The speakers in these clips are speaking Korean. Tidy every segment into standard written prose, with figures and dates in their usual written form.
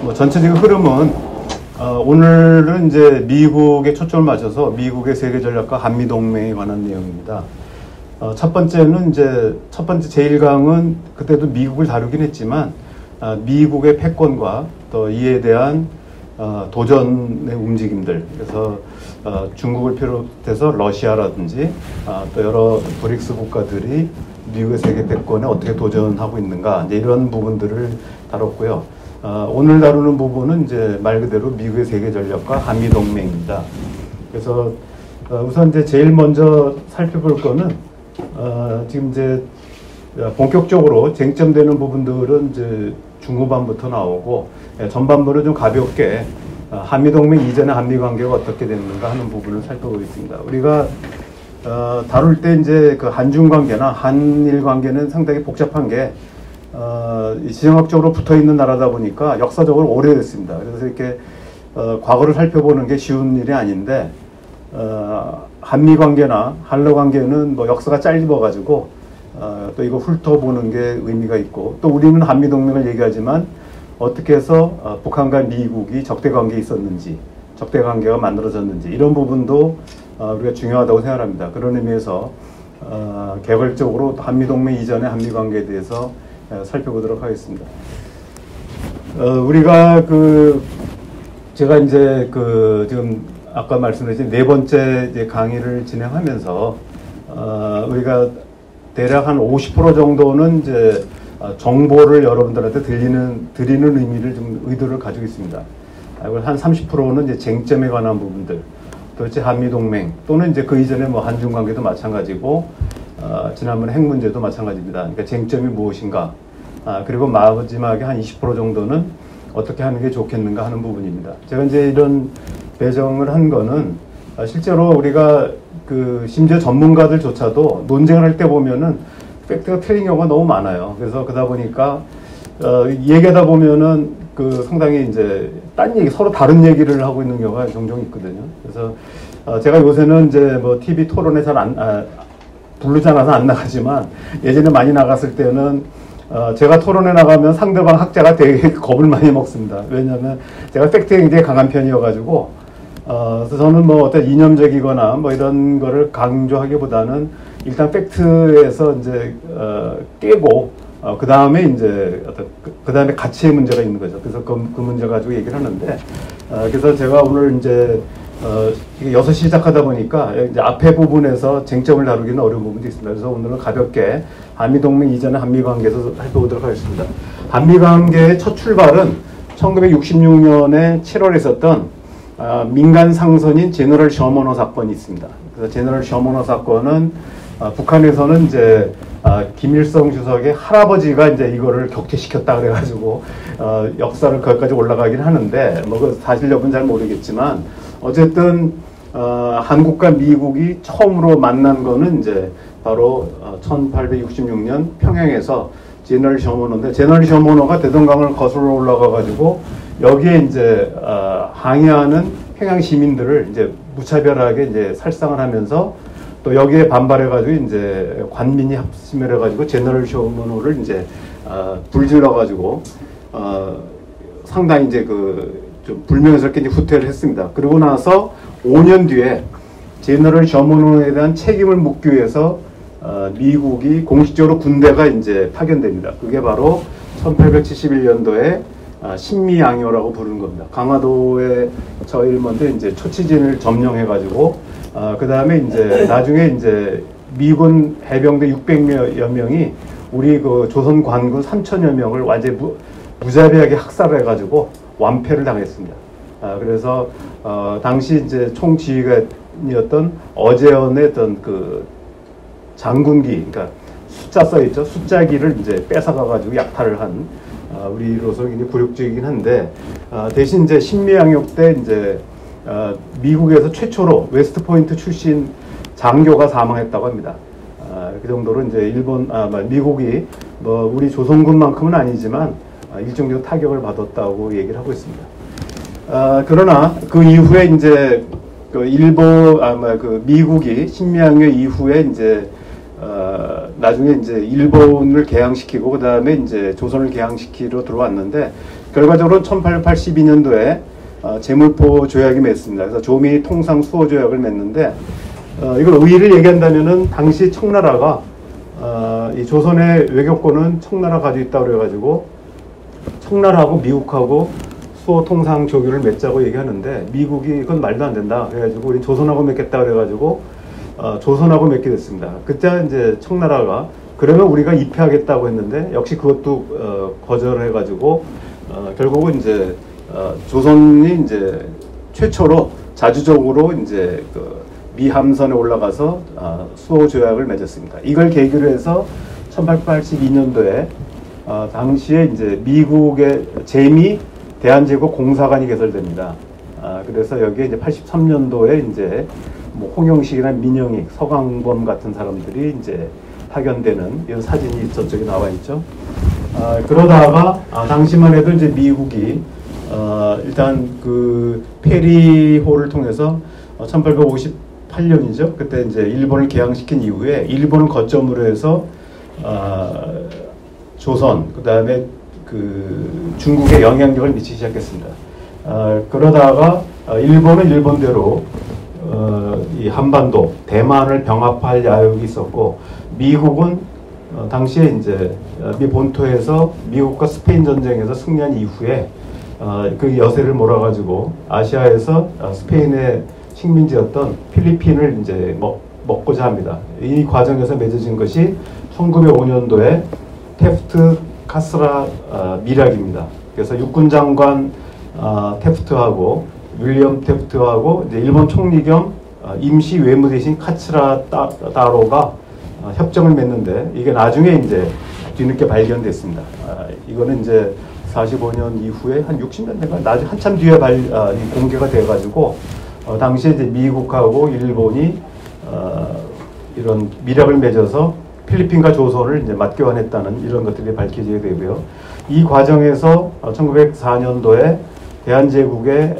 뭐 전체적인 흐름은 오늘은 이제 미국에 초점을 맞춰서 미국의 세계 전략과 한미 동맹에 관한 내용입니다. 첫 번째는 이제 첫 번째 제1강은 그때도 미국을 다루긴 했지만 미국의 패권과 또 이에 대한 도전의 움직임들, 그래서 중국을 비롯해서 러시아라든지 또 여러 브릭스 국가들이 미국의 세계 패권에 어떻게 도전하고 있는가, 이제 이런 부분들을 다뤘고요. 오늘 다루는 부분은 이제 말 그대로 미국의 세계 전략과 한미 동맹입니다. 그래서 우선 이제 제일 먼저 살펴볼 거는 지금 이제 본격적으로 쟁점되는 부분들은 이제 중후반부터 나오고, 전반부는 좀 가볍게 한미 동맹 이전의 한미 관계가 어떻게 됐는가 하는 부분을 살펴보겠습니다. 우리가 다룰 때 이제 그 한중 관계나 한일 관계는 상당히 복잡한 게 지정학적으로 붙어 있는 나라다 보니까 역사적으로 오래됐습니다. 그래서 이렇게 과거를 살펴보는 게 쉬운 일이 아닌데, 한미 관계나 한러 관계는 뭐 역사가 짧아가지고 또 이거 훑어보는 게 의미가 있고, 또 우리는 한미 동맹을 얘기하지만 어떻게 해서 북한과 미국이 적대 관계에 있었는지, 적대 관계가 만들어졌는지, 이런 부분도 우리가 중요하다고 생각합니다. 그런 의미에서 개괄적으로 한미 동맹 이전의 한미 관계에 대해서 살펴보도록 하겠습니다. 우리가 제가 이제 지금 아까 말씀드린 네 번째 이제 강의를 진행하면서 우리가 대략 한 50% 정도는 이제 정보를 여러분들한테 드리는 의미를 좀 의도를 가지고 있습니다. 한 30%는 이제 쟁점에 관한 부분들, 도대체 한미 동맹 또는 이제 그 이전에 뭐 한중 관계도 마찬가지고, 지난번에 핵 문제도 마찬가지입니다. 그러니까 쟁점이 무엇인가, 그리고 마지막에 한 20% 정도는 어떻게 하는 게 좋겠는가 하는 부분입니다. 제가 이제 이런 배정을 한 거는 실제로 우리가 심지어 전문가들조차도 논쟁을 할 때 보면은 팩트가 틀린 경우가 너무 많아요. 그래서 그러다 보니까 얘기하다 보면은 상당히 이제 딴 얘기, 서로 다른 얘기를 하고 있는 경우가 종종 있거든요. 그래서 제가 요새는 이제 뭐 TV 토론에 잘 부르지 않아서 안 나가지만, 예전에 많이 나갔을 때는 제가 토론에 나가면 상대방 학자가 되게 겁을 많이 먹습니다. 왜냐하면 제가 팩트에 굉장히 강한 편이어가지고, 그래서 저는 뭐 어떤 이념적이거나 뭐 이런 거를 강조하기보다는 일단 팩트에서 이제 깨고, 그 다음에 이제 그 다음에 가치의 문제가 있는 거죠. 그래서 그 문제 가지고 얘기를 하는데, 그래서 제가 오늘 이제 6시 시작하다 보니까 이제 앞에 부분에서 쟁점을 다루기는 어려운 부분도 있습니다. 그래서 오늘은 가볍게 한미동맹 이전의 한미관계에서 살펴보도록 하겠습니다. 한미관계의 첫 출발은 1966년에 7월에 있었던 민간 상선인 제너럴 셔머너 사건이 있습니다. 그래서 제너럴 셔머너 사건은 북한에서는 이제 김일성 주석의 할아버지가 이제 이거를 격퇴시켰다 그래가지고 역사를 거기까지 올라가긴 하는데, 뭐 그 사실 여부는 잘 모르겠지만 어쨌든 한국과 미국이 처음으로 만난 거는 이제 바로 1866년 평양에서 제너럴 셔머너인데, 제너럴 셔머너가 대동강을 거슬러 올라가가지고 여기에 이제 항의하는 평양 시민들을 이제 무차별하게 이제 살상을 하면서, 또 여기에 반발해가지고 이제 관민이 합심을 해가지고 제너럴 셔머너를 이제 불질러가지고 상당히 이제 좀 불명예스럽게 이제 후퇴를 했습니다. 그러고 나서 5년 뒤에 제너럴 셔머너에 대한 책임을 묻기 위해서 미국이 공식적으로 군대가 이제 파견됩니다. 그게 바로 1871년도에 신미양요라고 부르는 겁니다. 강화도에 저일먼데 이제 초치진을 점령해가지고, 그 다음에 이제 나중에 이제 미군 해병대 600여 명이 우리 조선 관군 3,000여 명을 완전히 무자비하게 학살해가지고 완패를 당했습니다. 그래서 당시 이제 총지휘관이었던 어제언의 어떤 장군기, 그러니까 숫자 써있죠. 숫자기를 이제 뺏어가가지고 약탈을 한, 우리로서 굉장히 굴욕적이긴 한데, 대신 이제 신미양역 때 이제 미국에서 최초로 웨스트포인트 출신 장교가 사망했다고 합니다. 그 정도로 이제 미국이 뭐 우리 조선군만큼은 아니지만 일정적으로 타격을 받았다고 얘기를 하고 있습니다. 그러나 그 이후에 이제 미국이 신미양요 이후에 이제 나중에 이제 일본을 개항시키고 그 다음에 이제 조선을 개항시키러 들어왔는데, 결과적으로 1882년도에 제물포 조약이 맺습니다. 그래서 조미 통상 수호 조약을 맺는데 이걸 의의를 얘기한다면은 당시 청나라가 이 조선의 외교권은 청나라 가지고 있다고 그래가지고 청나라하고 미국하고 수호 통상 조교를 맺자고 얘기하는데 미국이 이건 말도 안 된다 그래가지고 우리 조선하고 맺겠다 그래가지고 조선하고 맺게 됐습니다. 그때 이제 청나라가 그러면 우리가 입회하겠다고 했는데 역시 그것도 거절해가지고 결국은 이제 조선이 이제 최초로 자주적으로 이제 그 미함선에 올라가서 수호 조약을 맺었습니다. 이걸 계기로 해서 1882년도에 당시에 이제 미국의 제미 대한제국 공사관이 개설됩니다. 그래서 여기에 이제 83년도에 이제 뭐 홍영식이나 민영익, 서강범 같은 사람들이 이제 파견되는 이런 사진이 저쪽에 나와 있죠. 그러다가 당시만 해도 이제 미국이 일단 그 페리호를 통해서 1858년이죠. 그때 이제 일본을 개항시킨 이후에 일본을 거점으로 해서 조선, 그 다음에 그 중국에 영향력을 미치기 시작했습니다. 그러다가 일본은 일본대로 이 한반도, 대만을 병합할 야욕이 있었고, 미국은 당시에 이제 미 본토에서 미국과 스페인 전쟁에서 승리한 이후에 그 여세를 몰아가지고 아시아에서 스페인의 식민지였던 필리핀을 이제 먹고자 합니다. 이 과정에서 맺어진 것이 1905년도에 테프트 카스라 밀약입니다. 그래서 육군 장관 테프트하고 윌리엄 테프트하고 이제 일본 총리 겸 임시 외무대신 카츠라 따로가 협정을 맺는데 이게 나중에 이제 뒤늦게 발견됐습니다. 이거는 이제 45년 이후에 한 60년대가 나중에 한참 뒤에 공개가 돼가지고 당시에 이제 미국하고 일본이 이런 밀약을 맺어서 필리핀과 조선을 이제 맞교환했다는 이런 것들이 밝혀지게 되고요. 이 과정에서 1904년도에 대한제국의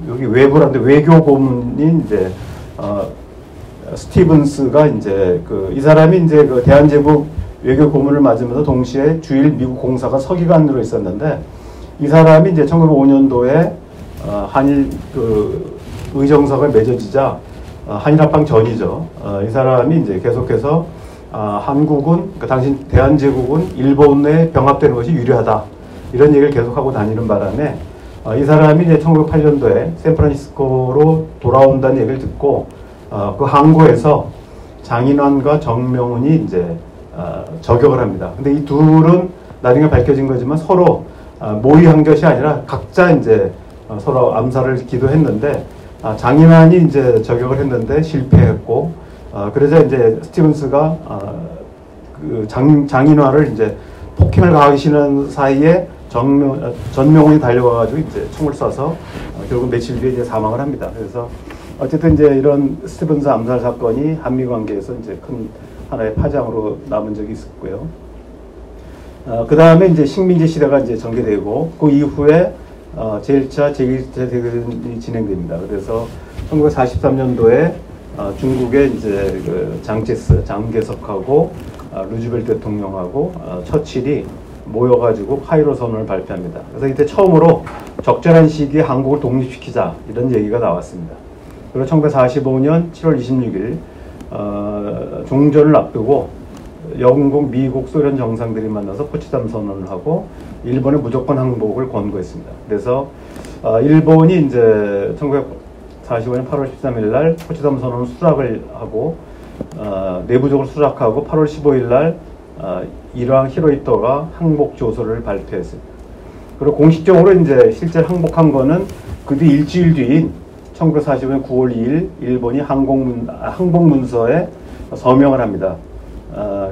여기 외부란데 외교 고문인 이제 스티븐스가 이제 이 사람이 이제 그 대한제국 외교 고문을 맞으면서 동시에 주일 미국 공사가 서기관으로 있었는데 이 사람이 이제 1905년도에 한일 그 의정서가 맺어지자 한일합방 전이죠. 이 사람이 이제 계속해서 한국은 그 당시 대한제국은 일본에 병합되는 것이 유리하다 이런 얘기를 계속하고 다니는 바람에 이 사람이 이제 1908년도에 샌프란시스코로 돌아온다는 얘기를 듣고 그 항구에서 장인환과 정명훈이 이제 저격을 합니다. 근데 이 둘은 나중에 밝혀진 거지만 서로 모의한 것이 아니라 각자 이제 서로 암살을 기도했는데 장인환이 이제 저격을 했는데 실패했고 그러자 이제 스티븐스가 그 장인환을 이제 폭행을 가하시는 사이에 전명훈이 달려가가지고 이제 총을 쏴서 결국 며칠 뒤에 이제 사망을 합니다. 그래서 어쨌든 이제 이런 스티븐스 암살 사건이 한미 관계에서 이제 큰 하나의 파장으로 남은 적이 있었고요. 그 다음에 이제 식민지 시대가 이제 전개되고 그 이후에 제1차, 제2차 대전이 진행됩니다. 그래서 1943년도에 중국의 이제 그 장제스, 장개석하고 루즈벨트 대통령하고 처칠이 모여가지고 카이로 선언을 발표합니다. 그래서 이때 처음으로 적절한 시기에 한국을 독립시키자 이런 얘기가 나왔습니다. 그리고 1945년 7월 26일 종전을 앞두고 영국, 미국, 소련 정상들이 만나서 포츠담 선언을 하고 일본의 무조건 항복을 권고했습니다. 그래서 일본이 이제 1945년 8월 13일 날 포츠담 선언 수락을 하고 내부적으로 수락하고 8월 15일 날 일왕 히로히토가 항복 조서를 발표했습니다. 그리고 공식적으로 이제 실제 항복한 거는 그 뒤 일주일 뒤인 1945년 9월 2일 일본이 항복 문서에 서명을 합니다.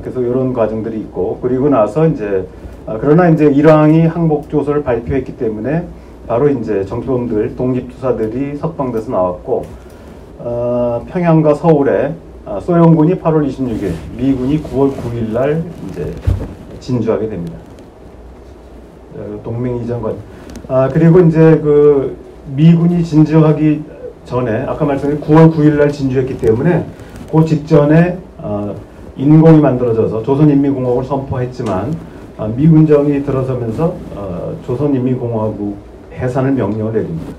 그래서 이런 과정들이 있고 그리고 나서 이제 그러나 이제 일왕이 항복 조서를 발표했기 때문에 바로 이제 정치범들, 독립투사들이 석방돼서 나왔고 평양과 서울에 소련군이 8월 26일, 미군이 9월 9일 날 이제 진주하게 됩니다. 동맹 이전과 그리고 이제 그 미군이 진주하기 전에 아까 말씀드린 9월 9일 날 진주했기 때문에 그 직전에 인공이 만들어져서 조선인민공화국을 선포했지만 미군정이 들어서면서 조선인민공화국 해산을 명령을 내립니다.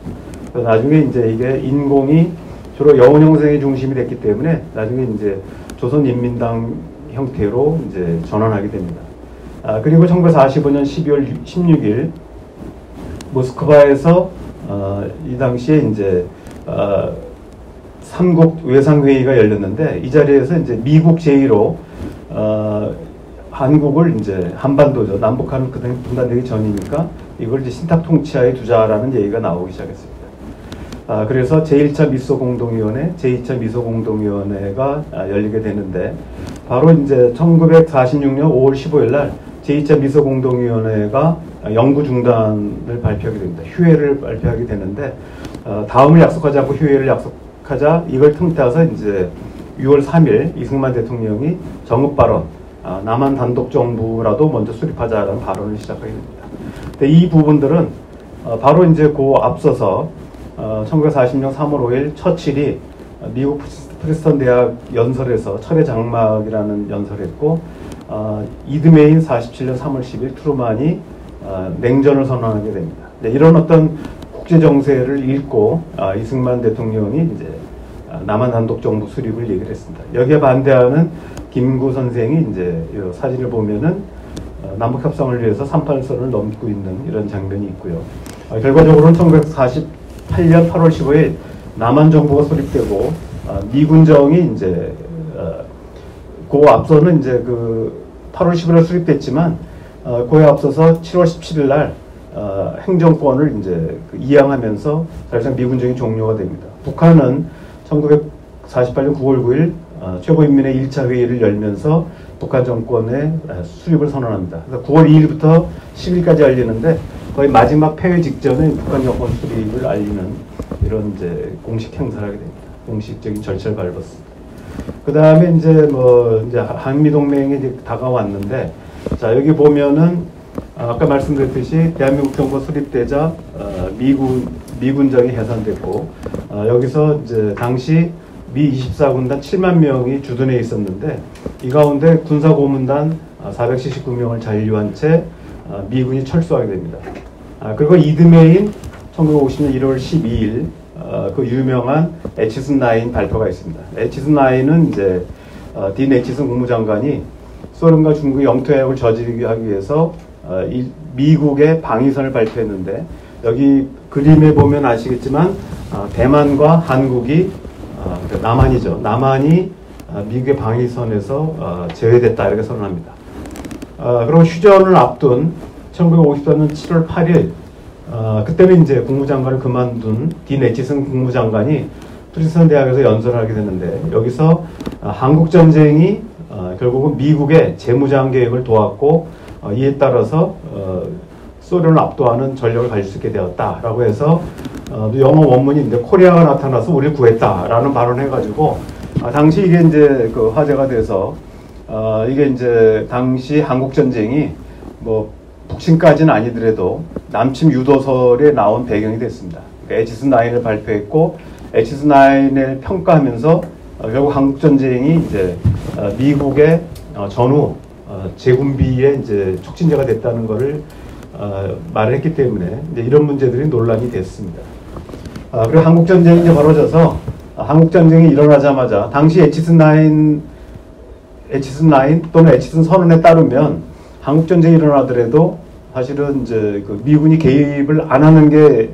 그래서 나중에 이제 이게 인공이 주로 여원 형성의 중심이 됐기 때문에 나중에 이제 조선인민당 형태로 이제 전환하게 됩니다. 그리고 1945년 12월 16일 모스크바에서 이 당시에 이제 삼국 외상회의가 열렸는데 이 자리에서 이제 미국 제1호 한국을 이제 한반도죠. 남북한은 그때 분단되기 전이니까 이걸 이제 신탁 통치하에 두자라는 얘기가 나오기 시작했습니다. 그래서 제1차 미소공동위원회, 제2차 미소공동위원회가 열리게 되는데 바로 이제 1946년 5월 15일 날 제2차 미소공동위원회가 영구 중단을 발표하게 됩니다. 휴회를 발표하게 되는데 다음을 약속하지 않고 휴회를 약속하자 이걸 틈타서 이제 6월 3일 이승만 대통령이 정읍 발언, 남한 단독 정부라도 먼저 수립하자라는 발언을 시작하게 됩니다. 근데 이 부분들은 바로 이제 그 앞서서 1940년 3월 5일 처칠이 미국 프린스턴 대학 연설에서 철의 장막이라는 연설을 했고 이듬해인 47년 3월 10일 트루만이 냉전을 선언하게 됩니다. 이런 어떤 국제 정세를 읽고 이승만 대통령이 이제 남한 단독 정부 수립을 얘기를 했습니다. 여기에 반대하는 김구 선생이 이제 이 사진을 보면은 남북 협상을 위해서 38선을 넘고 있는 이런 장면이 있고요. 결과적으로는 1948년 8월 15일 남한 정부가 수립되고 미군정이 이제 그 앞서는 이제 그 8월 10일에 수립됐지만 그에 앞서서 7월 17일 날 행정권을 이제 이양하면서 사실상 미군정이 종료가 됩니다. 북한은 1948년 9월 9일 최고인민회 1차 회의를 열면서 북한 정권의 수립을 선언합니다. 그래서 9월 2일부터 10일까지 열리는데 거의 마지막 폐회 직전에 북한 정권 수립을 알리는 이런 이제 공식 행사를 하게 됩니다. 공식적인 절차를 밟았습니다. 그 다음에 이제 이제 한미동맹이 이제 다가왔는데, 자, 여기 보면은, 아까 말씀드렸듯이 대한민국 정부가 수립되자, 미군정이 해산됐고, 여기서 이제 당시 미 24군단 7만 명이 주둔해 있었는데, 이 가운데 군사고문단 479명을 잔류한 채 미군이 철수하게 됩니다. 그리고 이듬해인 1950년 1월 12일, 그 유명한 에치슨9 발표가 있습니다. 에치슨9은 이제 딘 에치슨 국무장관이 소련과 중국의 영토 해역을 저지르기 하기 위해서 미국의 방위선을 발표했는데 여기 그림에 보면 아시겠지만 대만과 한국이 남한이죠. 남한이 미국의 방위선에서 제외됐다 이렇게 선언합니다. 그리고 휴전을 앞둔 1954년 7월 8일 그때는 이제 국무장관을 그만둔 딘 에치슨 국무장관이 프린스턴 대학에서 연설을 하게 되는데 여기서 한국전쟁이 결국은 미국의 재무장 계획을 도왔고 이에 따라서 소련을 압도하는 전력을 가질 수 있게 되었다라고 해서 영어 원문인데 코리아가 나타나서 우리를 구했다라는 발언을 해가지고 당시 이게 이제 그 화제가 돼서 이게 이제 당시 한국전쟁이 북침까지는 아니더라도 남침 유도설에 나온 배경이 됐습니다. 에치슨9을 발표했고 에치슨9을 평가하면서 결국 한국전쟁이 이제 미국의 전후 재군비의 이제 촉진제가 됐다는 것을 말을 했기 때문에 이제 이런 문제들이 논란이 됐습니다. 그리고 한국전쟁이 이제 벌어져서 한국전쟁이 일어나자마자 당시 에치슨9 또는 에치슨 선언에 따르면 한국전쟁이 일어나더라도 사실은 이제 그 미군이 개입을 안 하는 게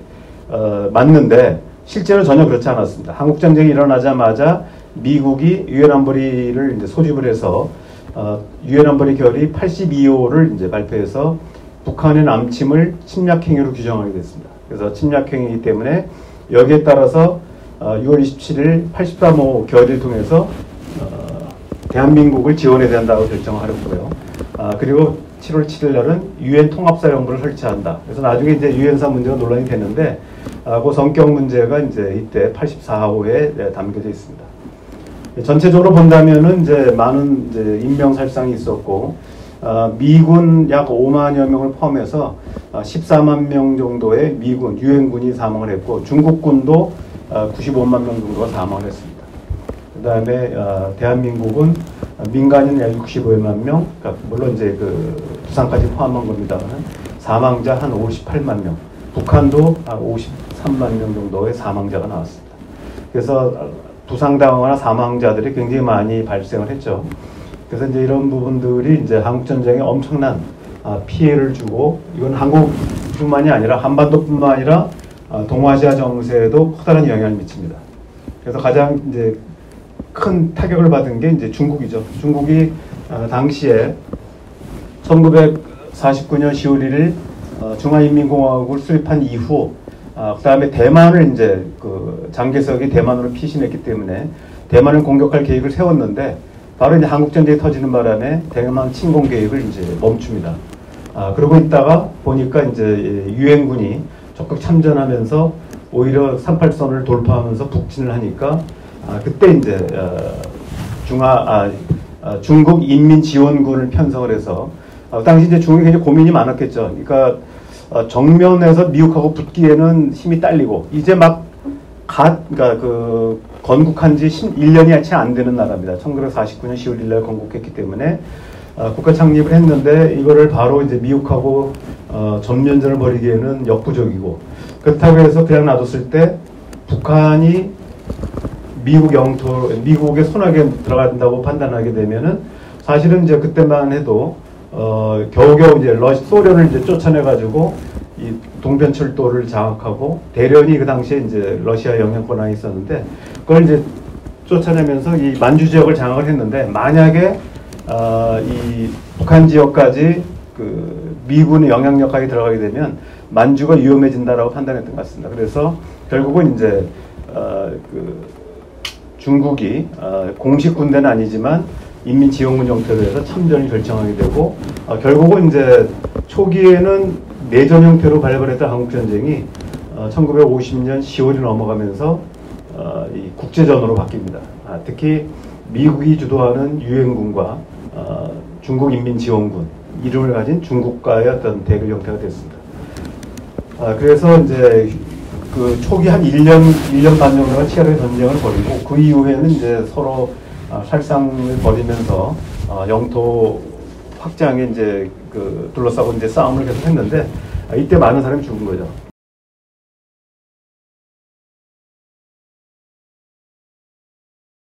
맞는데 실제로 전혀 그렇지 않았습니다. 한국전쟁이 일어나자마자 미국이 유엔 안보리를 이제 소집을 해서 유엔 안보리 결의 82호를 이제 발표해서 북한의 남침을 침략행위로 규정하게 됐습니다. 그래서 침략행위이기 때문에 여기에 따라서 6월 27일 83호 결의를 통해서 대한민국을 지원해야 된다고 결정하였고요. 그리고 7월 7일 날은 유엔 통합사령부를 설치한다. 그래서 나중에 이제 유엔사 문제가 논란이 되는데 그 성격 문제가 이제 이때 84호에 담겨져 있습니다. 전체적으로 본다면은 이제 많은 이제 인명살상이 있었고 미군 약 5만여 명을 포함해서 14만 명 정도의 미군 유엔군이 사망을 했고 중국군도 95만 명 정도가 사망을 했습니다. 그 다음에 대한민국은 민간인 약 65만 명, 그러니까 물론 이제 그 부산까지 포함한 겁니다만 사망자 한 58만 명, 북한도 한 53만 명 정도의 사망자가 나왔습니다. 그래서 부상당하거나 사망자들이 굉장히 많이 발생을 했죠. 그래서 이제 이런 부분들이 이제 한국전쟁에 엄청난 피해를 주고, 이건 한국뿐만이 아니라 한반도뿐만 아니라 동아시아 정세에도 커다란 영향을 미칩니다. 그래서 가장 이제 큰 타격을 받은 게 이제 중국이죠. 중국이 당시에 1949년 10월 1일 중화인민공화국을 수립한 이후, 그 다음에 대만을 이제 그 장개석이 대만으로 피신했기 때문에 대만을 공격할 계획을 세웠는데, 바로 이제 한국전쟁이 터지는 바람에 대만 침공 계획을 이제 멈춥니다. 그러고 있다가 보니까 이제 유엔군이 적극 참전하면서 오히려 38선을 돌파하면서 북진을 하니까, 그때 이제 중국 인민지원군을 편성을 해서, 당시 이제 중국이 굉장히 고민이 많았겠죠. 그러니까 정면에서 미국하고 붙기에는 힘이 딸리고, 이제 그러니까 그 건국한 지 1년이 채 안 되는 나라입니다. 1949년 10월 1일 건국했기 때문에 국가 창립을 했는데, 이거를 바로 이제 미국하고 전면전을 벌이기에는 역부족이고, 그렇다고 해서 그냥 놔뒀을 때 북한이 미국의 손아귀에 들어간다고 판단하게 되면은, 사실은 이제 그때만 해도 겨우겨우 이제 소련을 이제 쫓아내가지고 이 동편철도를 장악하고, 대련이 그 당시에 이제 러시아 영향권 안에 있었는데, 그걸 이제 쫓아내면서 이 만주 지역을 장악을 했는데, 만약에 이 북한 지역까지 그 미군의 영향력까지 들어가게 되면 만주가 위험해진다라고 판단했던 것 같습니다. 그래서 결국은 이제 그 중국이 공식 군대는 아니지만 인민지원군 형태로 해서 참전을 결정하게 되고, 결국은 이제 초기에는 내전 형태로 발발했던 한국전쟁이 1950년 10월이 넘어가면서 이 국제전으로 바뀝니다. 특히 미국이 주도하는 유엔군과 중국인민지원군, 이름을 가진 중국과의 어떤 대결 형태가 됐습니다. 그래서 이제 그 초기 한 1년 반 정도가 치열하게 전쟁을 벌이고, 그 이후에는 이제 서로 살상을 벌이면서 영토 확장에 이제 그 둘러싸고 이제 싸움을 계속 했는데, 이때 많은 사람이 죽은 거죠.